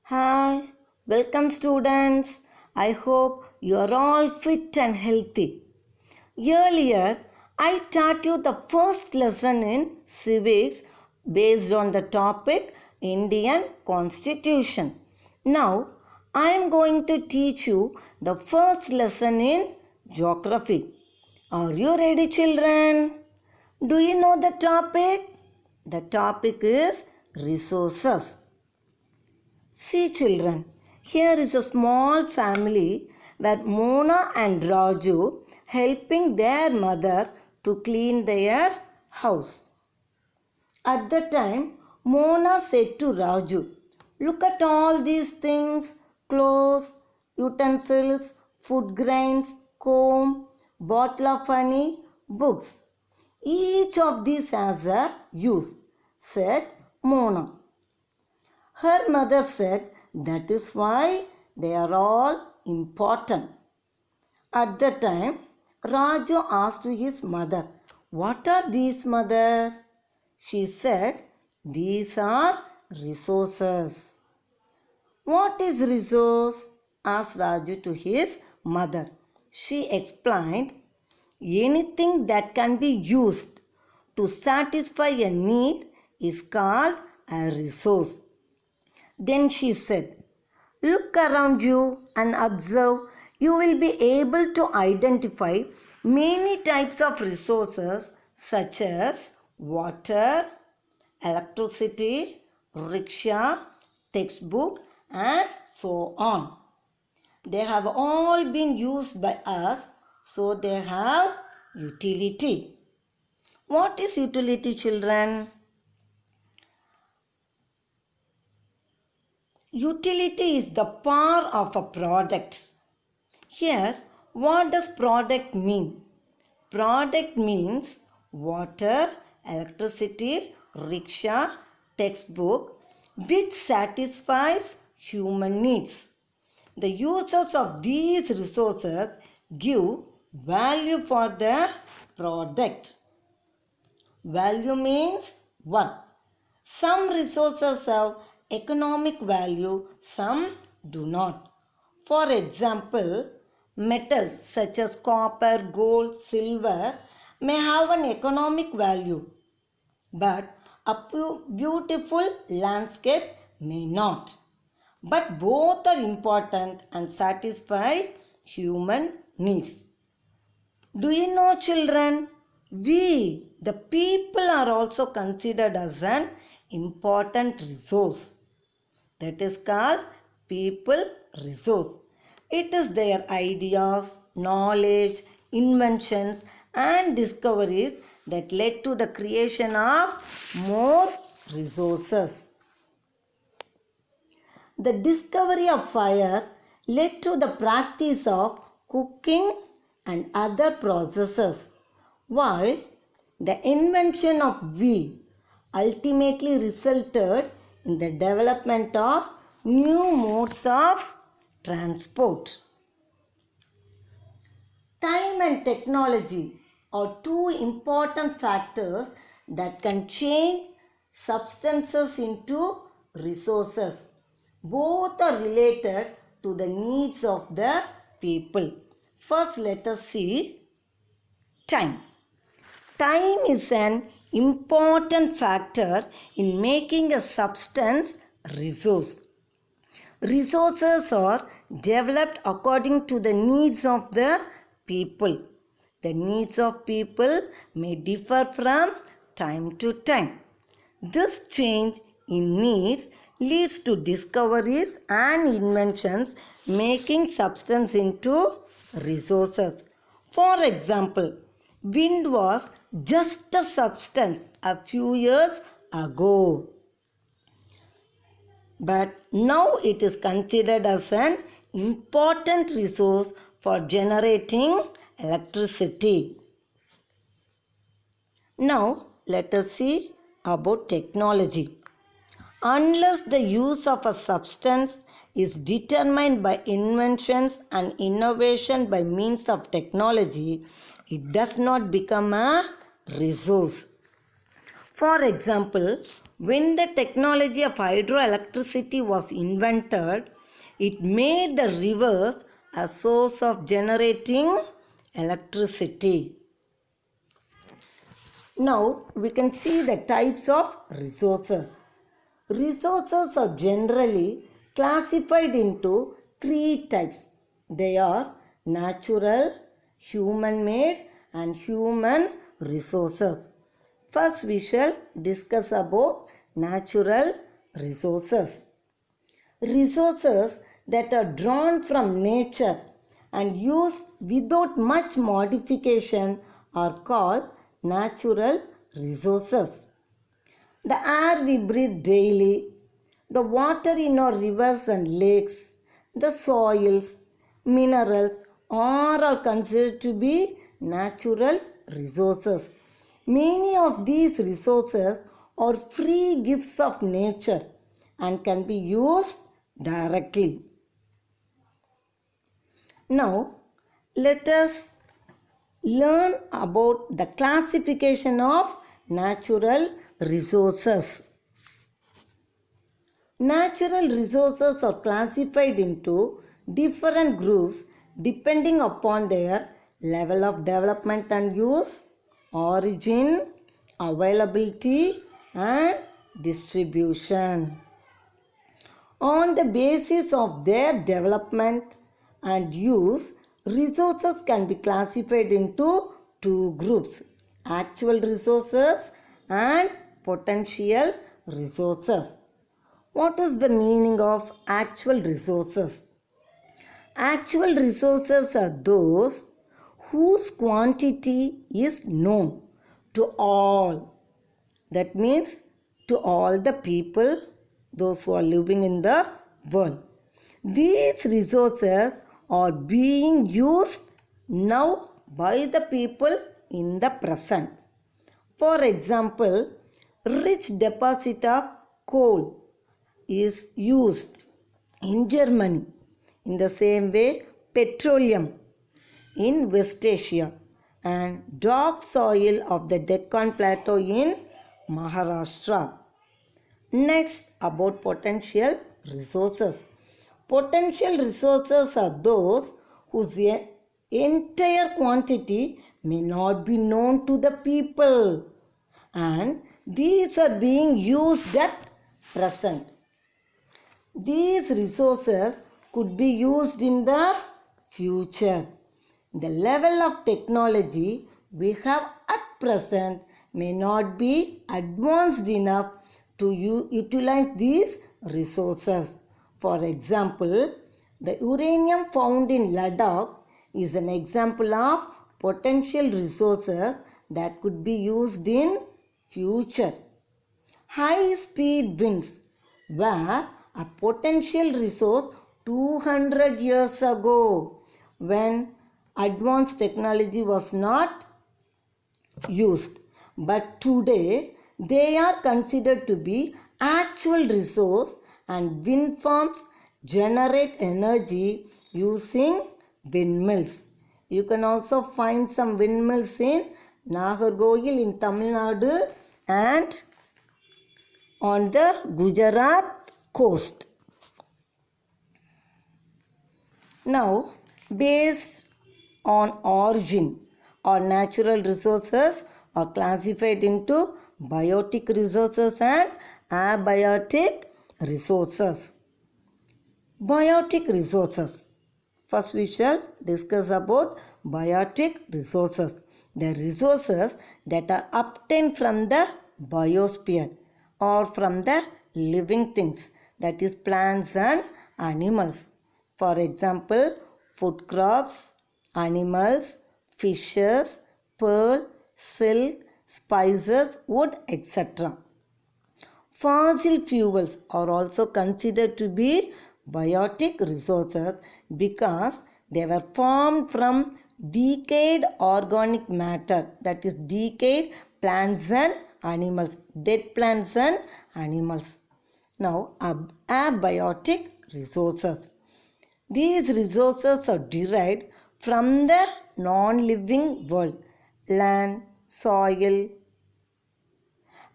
Hi, welcome students. I hope you are all fit and healthy. Earlier, I taught you the first lesson in civics based on the topic Indian Constitution. Now, I am going to teach you the first lesson in geography. Are you ready, children? Do you know the topic? The topic is resources. See children, here is a small family where Mona and Raju helping their mother to clean their house. At the time, Mona said to Raju, "Look at all these things, clothes, utensils, food grains, comb, bottle of honey, books. Each of these has a use," said Mona. Her mother said, "That is why they are all important." At the time, Raju asked his mother, "What are these, mother?" She said, "These are resources." "What is resource?" asked Raju to his mother. She explained, "Anything that can be used to satisfy a need is called a resource." Then she said, "Look around you and observe. You will be able to identify many types of resources such as water, electricity, rickshaw, textbook, and so on. They have all been used by us, so they have utility." What is utility, children? Utility is the power of a product. Here, what does product mean? Product means water, electricity, rickshaw, textbook, which satisfies human needs. The users of these resources give value for the product. Value means worth. Some resources have economic value, some do not. For example, metals such as copper, gold, silver may have an economic value, but a beautiful landscape may not. But both are important and satisfy human needs. Do you know, children? We, the people, are also considered as an important resource. That is called people resource. It is their ideas, knowledge, inventions, and discoveries that led to the creation of more resources. The discovery of fire led to the practice of cooking and other processes, while the invention of wheel ultimately resulted in the development of new modes of transport. Time and technology are two important factors that can change substances into resources. Both are related to the needs of the people. First, let us see time. Time is an important factor in making a substance resource. Resources are developed according to the needs of the people. The needs of people may differ from time to time. This change in needs leads to discoveries and inventions making substance into resources. For example, wind was just a substance a few years ago, but now it is considered as an important resource for generating electricity. Now, let us see about technology. Unless the use of a substance is determined by inventions and innovation by means of technology, it does not become a resource. For example, When the technology of hydroelectricity was invented, it made the rivers a source of generating electricity. Now we can see the types of resources. Resources are generally classified into three types. They are natural, human-made and human resources. First we shall discuss about natural resources. Resources that are drawn from nature and used without much modification are called natural resources. The air we breathe daily, the water in our rivers and lakes, the soils, minerals are all considered to be natural resources. Many of these resources are free gifts of nature and can be used directly. Now, let us learn about the classification of natural resources. Natural resources are classified into different groups depending upon their level of development and use, origin, availability and distribution. On the basis of their development and use, resources can be classified into two groups: actual resources and potential resources. What is the meaning of actual resources? Actual resources are those whose quantity is known to all. That means to all the people, those who are living in the world. These resources are being used now by the people in the present. For example, rich deposit of coal is used in Germany. In the same way, petroleum in West Asia and dark soil of the Deccan Plateau in Maharashtra. Next, about potential resources. Potential resources are those whose entire quantity may not be known to the people, and these are being used at present. These resources could be used in the future. The level of technology we have at present may not be advanced enough to utilize these resources. For example, the uranium found in Ladakh is an example of potential resources that could be used in future. High speed winds were a potential resource 200 years ago when advanced technology was not used. But today they are considered to be actual resource, and wind farms generate energy using windmills. You can also find some windmills in Nagarkoil in Tamil Nadu and on the Gujarat coast. Now, based on origin or natural resources are classified into biotic resources and abiotic resources. Biotic resources. First we shall discuss about biotic resources. The resources that are obtained from the biosphere or from the living things, that is plants and animals. For example, food crops, animals, fishes, pearl, silk, spices, wood, etc. Fossil fuels are also considered to be biotic resources because they were formed from decayed organic matter, that is decayed plants and animals, dead plants and animals. Now, abiotic resources. These resources are derived from the non-living world, land, soil.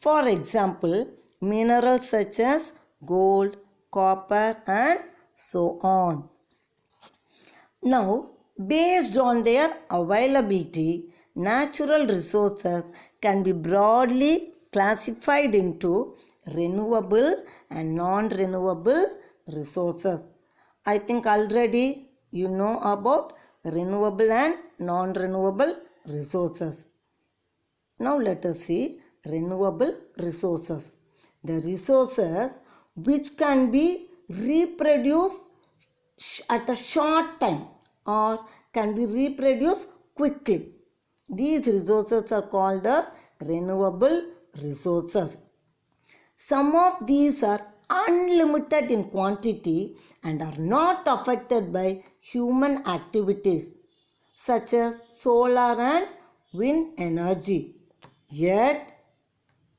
For example, minerals such as gold, copper, and so on. Now, based on their availability, natural resources can be broadly classified into renewable and non-renewable resources. I think already you know about renewable and non-renewable resources. Now let us see renewable resources. The resources which can be reproduced at a short time or can be reproduced quickly. These resources are called as renewable resources. Some of these are unlimited in quantity and are not affected by human activities such as solar and wind energy. Yet,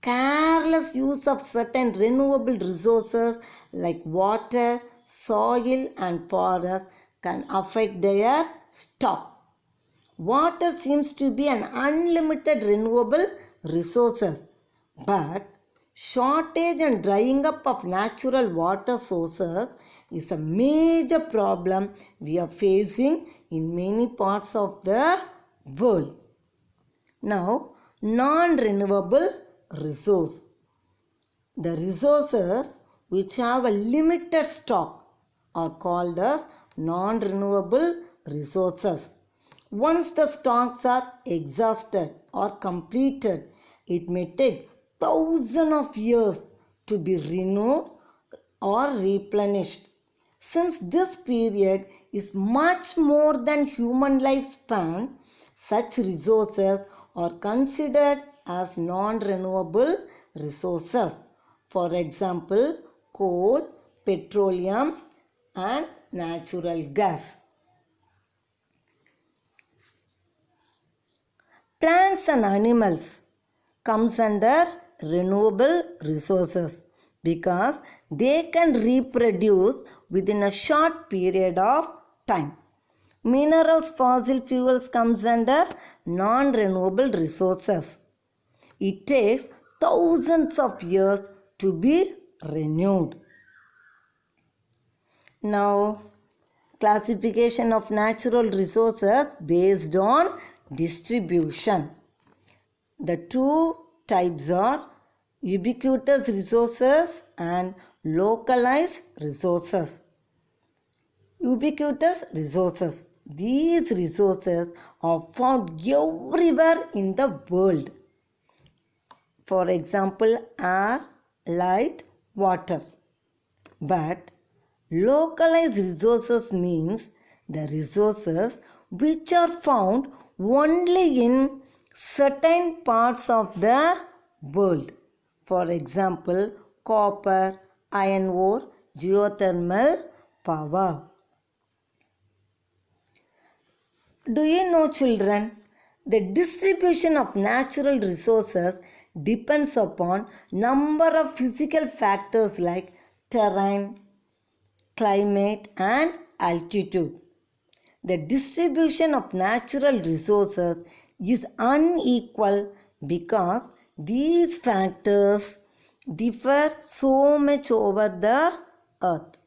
careless use of certain renewable resources like water, soil, and forest can affect their stock. Water seems to be an unlimited renewable resources, but shortage and drying up of natural water sources is a major problem we are facing in many parts of the world. Now, non-renewable resource. The resources which have a limited stock are called as non-renewable resources. Once the stocks are exhausted or completed, it may take thousands of years to be renewed or replenished. Since this period is much more than human lifespan, such resources are considered as non-renewable resources. For example, coal, petroleum, and natural gas. Plants and animals comes under renewable resources because they can reproduce within a short period of time. Minerals, fossil fuels comes under non-renewable resources. It takes thousands of years to be renewed. Now, classification of natural resources based on distribution. The two types are ubiquitous resources and localized resources. Ubiquitous resources. These resources are found everywhere in the world. For example, air, light, water. But localized resources means the resources which are found only in certain parts of the world. For example, copper, iron ore, geothermal power. Do you know, children, the distribution of natural resources depends upon number of physical factors like terrain, climate, and altitude. The distribution of natural resources is unequal because these factors differ so much over the earth.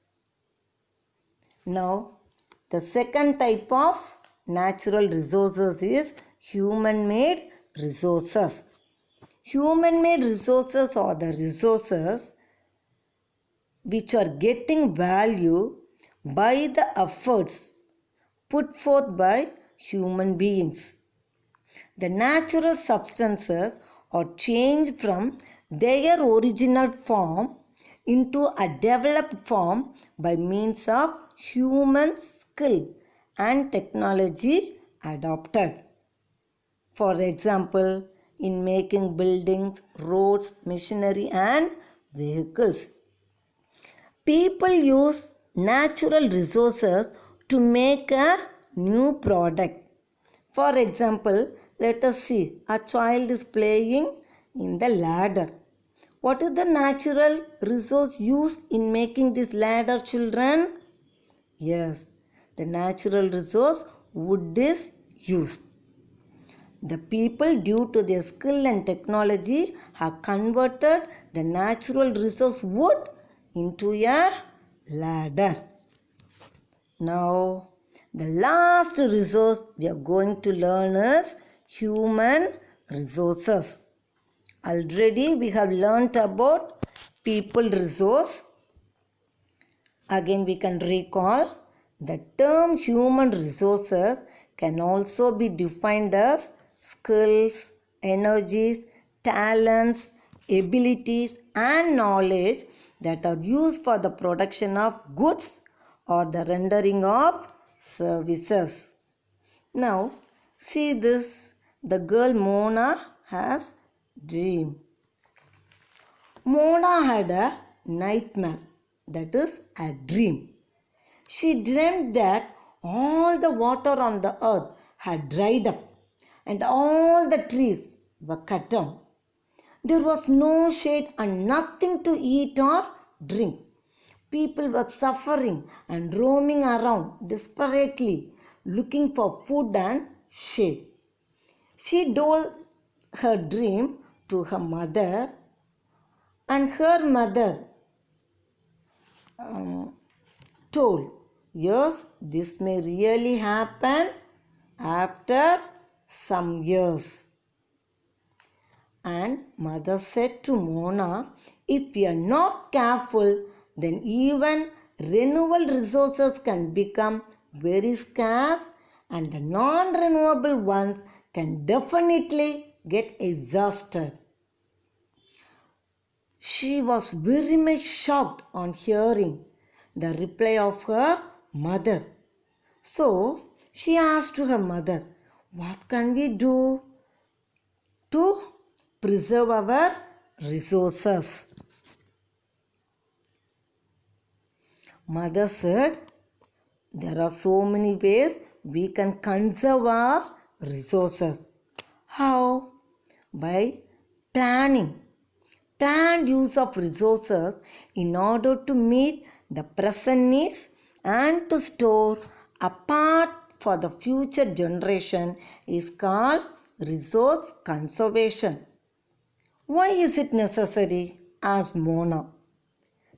Now, the second type of natural resources is human-made resources. Human-made resources are the resources which are getting value by the efforts put forth by human beings. The natural substances are changed from their original form into a developed form by means of human skill and technology adopted. For example, in making buildings, roads, machinery, and vehicles. People use natural resources to make a new product. For example, let us see a child is playing in the ladder. What is the natural resource used in making this ladder, children? Yes, the natural resource wood is used. The people, due to their skill and technology, have converted the natural resource wood into a ladder. Now, the last resource we are going to learn is human resources. Already we have learnt about people resource. Again, we can recall the term human resources can also be defined as skills, energies, talents, abilities, and knowledge that are used for the production of goods or the rendering of services. Now, see this. The girl Mona has dream. Mona had a nightmare, that is a dream. She dreamt that all the water on the earth had dried up and all the trees were cut down. There was no shade and nothing to eat or drink. People were suffering and roaming around desperately looking for food and shade. She told her dream to her mother, and her mother told, yes, this may really happen after some years. And mother said to Mona, if we are not careful, then even renewable resources can become very scarce and the non-renewable ones can definitely get exhausted. She was very much shocked on hearing the reply of her mother. So she asked her mother, what can we do to preserve our resources? Mother said, there are so many ways we can conserve our resources. How? By planning. Planned use of resources in order to meet the present needs and to store a part for the future generation is called resource conservation. Why is it necessary? Asked Mona.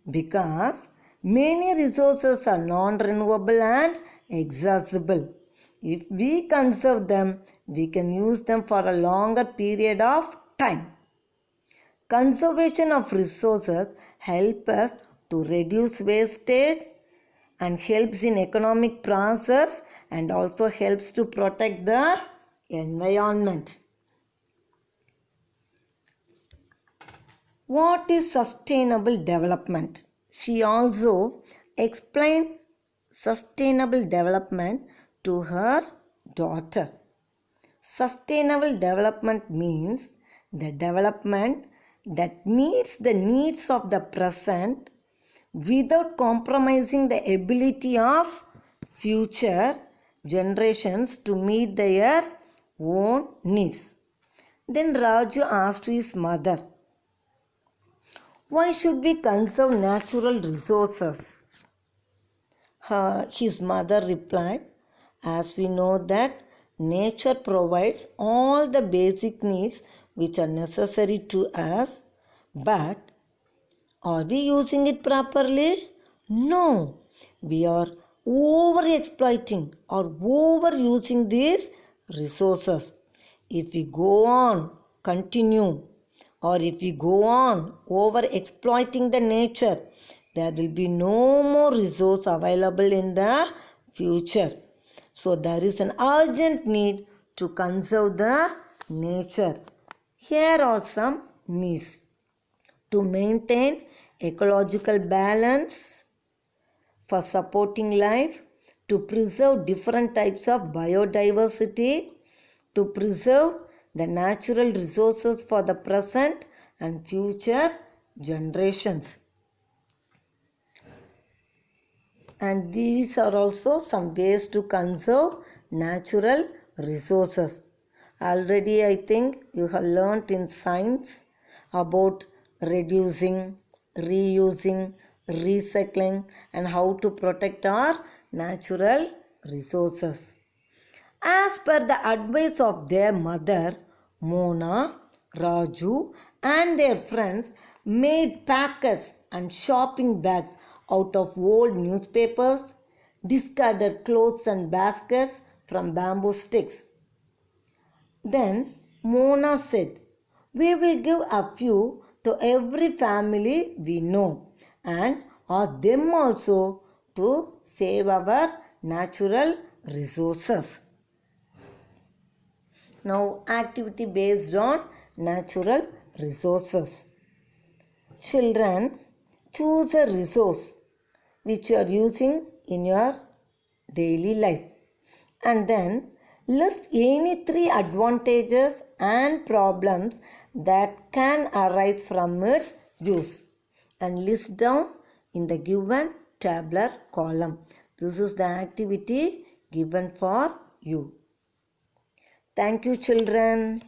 Because many resources are non-renewable and exhaustible. If we conserve them, we can use them for a longer period of time. Conservation of resources helps us to reduce wastage and helps in economic process and also helps to protect the environment. What is sustainable development? She also explained sustainable development to her daughter. Sustainable development means the development that meets the needs of the present without compromising the ability of future generations to meet their own needs. Then Raju asked his mother, why should we conserve natural resources? His mother replied, as we know that nature provides all the basic needs which are necessary to us, but are we using it properly? No, we are over exploiting or overusing these resources. If we continue or if we go on over exploiting the nature, there will be no more resource available in the future. So there is an urgent need to conserve the nature. Here are some needs. To maintain ecological balance, for supporting life, to preserve different types of biodiversity, to preserve the natural resources for the present and future generations. And these are also some ways to conserve natural resources. Already I think you have learnt in science about reducing, reusing, recycling and how to protect our natural resources. As per the advice of their mother, Mona, Raju and their friends made packets and shopping bags out of old newspapers, discarded clothes and baskets from bamboo sticks. Then Mona said, "We will give a few to every family we know and ask them also to save our natural resources." Now, activity based on natural resources. Children, choose a resource which you are using in your daily life and then list any three advantages and problems that can arise from its use and list down in the given tabular column. This is the activity given for you. Thank you, children.